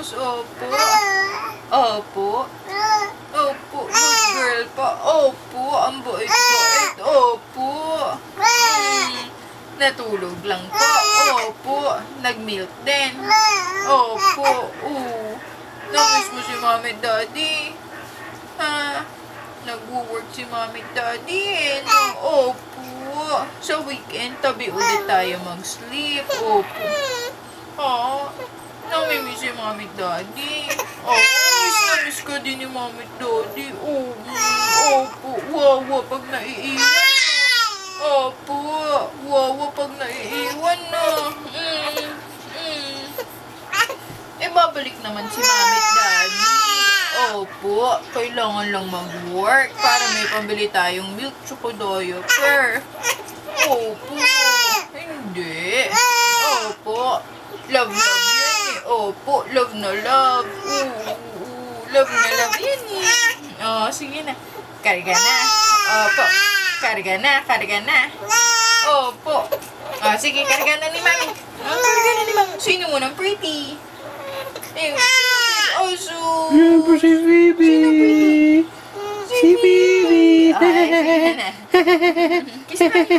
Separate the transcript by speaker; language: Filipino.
Speaker 1: Precious, opo. Opo. Opo, good girl pa. Opo, ang bait-bait. Opo. Natulog lang po. Opo. Nag-milk din. Opo. Namiss mo si Mommy at Daddy. Ha? Nag-work si Mommy at Daddy eh. No? Opo. Sa weekend, tabi ulit tayo mag-sleep. Opo. Ha? Namimiss si Mommy at Daddy. Miss na miss ka din ni Mommy at Daddy. Opo. Wawa pag naiiwan. Opo. Wawa pag naiiwan na. Babalik naman si Mommy at Daddy. Opo. Kailangan lang mag-work para may pambili tayong milk choco-diaper. Opo. Hindi. Opo. Love yan eh. Opo. Love na love. Love na love yan eh. Sige na. Karga na. Opo. Karga na. Opo. Sige, karga na ni Mami. Karga na ni Mami. Sino mo ng pretty? So...
Speaker 2: Yan si Bibi. Si Bibi.
Speaker 1: Sige na. Kiss Mami.